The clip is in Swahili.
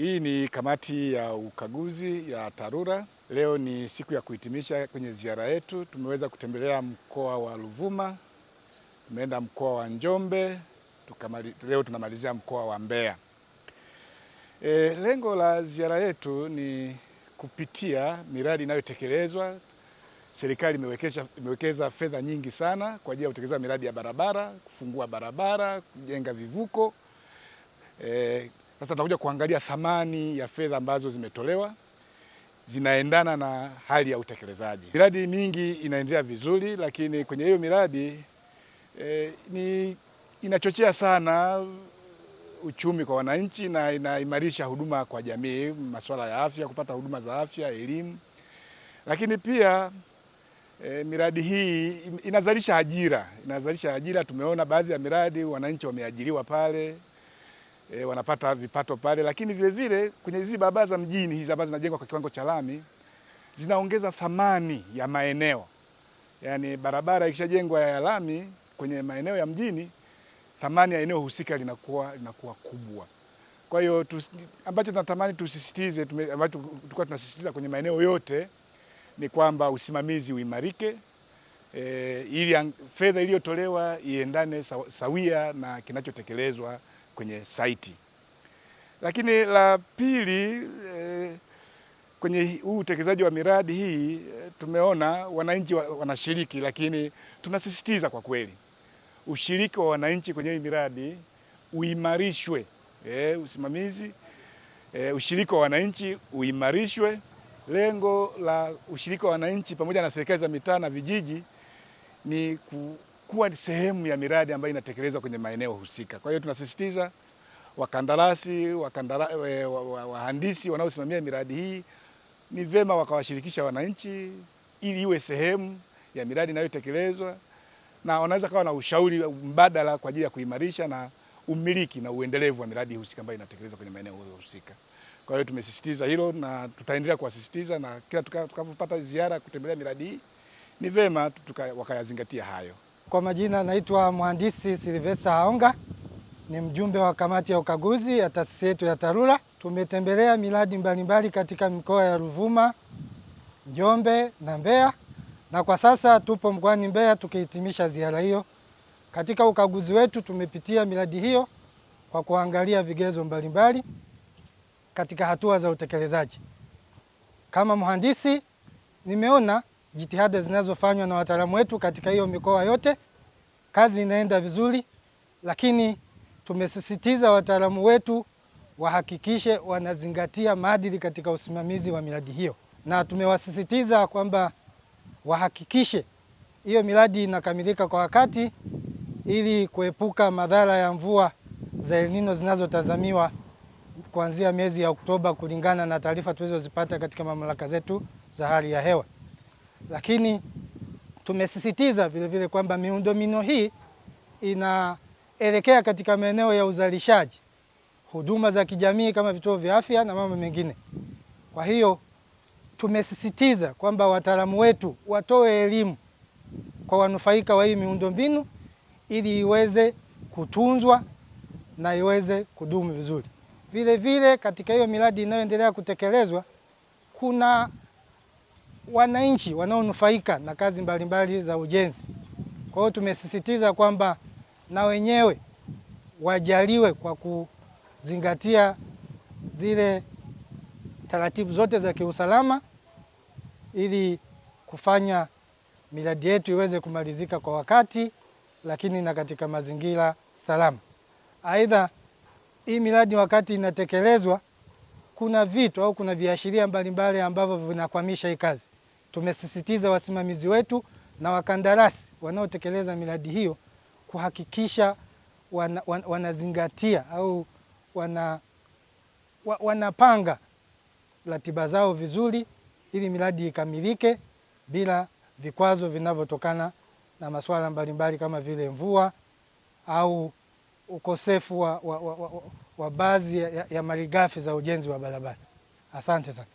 Hii ni kamati ya ukaguzi ya TARURA. Leo ni siku ya kuhitimisha kwenye ziara yetu. Tumeweza kutembelea mkoa wa Ruvuma, tumeenda mkoa wa Njombe, leo tunamalizia mkoa wa Mbeya. Lengo la ziara yetu ni kupitia miradi inayotekelezwa. Serikali imewekeza fedha nyingi sana kwa ajili ya kutekeleza miradi ya barabara, kufungua barabara, kujenga vivuko. Sasa tunakuja kuangalia thamani ya fedha ambazo zimetolewa zinaendana na hali ya utekelezaji. Miradi mingi inaendelea vizuri, lakini kwenye hiyo miradi inachochea sana uchumi kwa wananchi na inaimarisha huduma kwa jamii, masuala ya afya, kupata huduma za afya, elimu. Lakini pia miradi hii inazalisha ajira. Tumeona baadhi ya miradi wananchi wameajiriwa pale, wanapata vipato pale, lakini vile vile kwenye hizi barabara za mjini hizi ambazo zinajengwa kwa kiwango cha lami zinaongeza thamani ya maeneo. Yaani barabara ikishajengwa ya lami kwenye maeneo ya mjini, thamani ya eneo husika linakuwa kubwa. Kwa hiyo ambacho tunatamani tusisitize, ambacho tulikuwa tunasisitiza kwenye maeneo yote ni kwamba usimamizi uimarike, ili fedha iliyotolewa iendane sawia na kinachotekelezwa kwenye saiti. Lakini la pili, kwenye huu utekelezaji wa miradi hii tumeona wananchi wanashiriki, lakini tunasisitiza kwa kweli ushiriki wa wananchi kwenye hii miradi uimarishwe. Usimamizi, ushiriki wa wananchi uimarishwe. Lengo la ushiriki wa wananchi pamoja na serikali za mitaa na vijiji ni kuwa sehemu ya miradi ambayo inatekelezwa kwenye maeneo husika. Kwa hiyo tunasisitiza wakandarasi, wahandisi wanaosimamia miradi hii ni vema wakawashirikisha wananchi ili iwe sehemu ya miradi inayotekelezwa, na wanaweza kawa na ushauri mbadala kwa ajili ya kuimarisha na umiliki na uendelevu wa miradi husika ambayo inatekelezwa kwenye maeneo husika. Kwa hiyo tumesisitiza hilo na tutaendelea kuwasisitiza, na kila tukapopata ziara kutembelea miradi hii ni vema wakayazingatia hayo. Kwa majina naitwa Mhandisi Silvester Haonga, ni mjumbe wa kamati ya ukaguzi ya taasisi yetu ya TARURA. Tumetembelea miradi mbalimbali katika mikoa ya Ruvuma, Njombe na Mbeya, na kwa sasa tupo mkoani Mbeya tukihitimisha ziara hiyo. Katika ukaguzi wetu tumepitia miradi hiyo kwa kuangalia vigezo mbalimbali katika hatua za utekelezaji. Kama mhandisi nimeona jitihada zinazofanywa na wataalamu wetu katika hiyo mikoa yote, kazi inaenda vizuri, lakini tumesisitiza wataalamu wetu wahakikishe wanazingatia maadili katika usimamizi wa miradi hiyo, na tumewasisitiza kwamba wahakikishe hiyo miradi inakamilika kwa wakati ili kuepuka madhara ya mvua za El Nino zinazotazamiwa kuanzia miezi ya Oktoba kulingana na taarifa tulizozipata katika mamlaka zetu za hali ya hewa. Lakini tumesisitiza vile vile kwamba miundombinu hii inaelekea katika maeneo ya uzalishaji, huduma za kijamii kama vituo vya afya na mambo mengine. Kwa hiyo tumesisitiza kwamba wataalamu wetu watoe elimu kwa wanufaika wa hii miundombinu ili iweze kutunzwa na iweze kudumu vizuri. Vile vile katika hiyo miradi inayoendelea kutekelezwa kuna wananchi wanaonufaika na kazi mbalimbali za ujenzi. Kwa hiyo tumesisitiza kwamba na wenyewe wajaliwe kwa kuzingatia zile taratibu zote za kiusalama ili kufanya miradi yetu iweze kumalizika kwa wakati, lakini na katika mazingira salama. Aidha, hii miradi wakati inatekelezwa kuna vitu au kuna viashiria mbalimbali ambavyo vinakwamisha hii kazi. Tumesisitiza wasimamizi wetu na wakandarasi wanaotekeleza miradi hiyo kuhakikisha wanazingatia au wanapanga ratiba zao vizuri ili miradi ikamilike bila vikwazo vinavyotokana na masuala mbalimbali kama vile mvua au ukosefu wa baadhi ya malighafi za ujenzi wa barabara. Asante sana.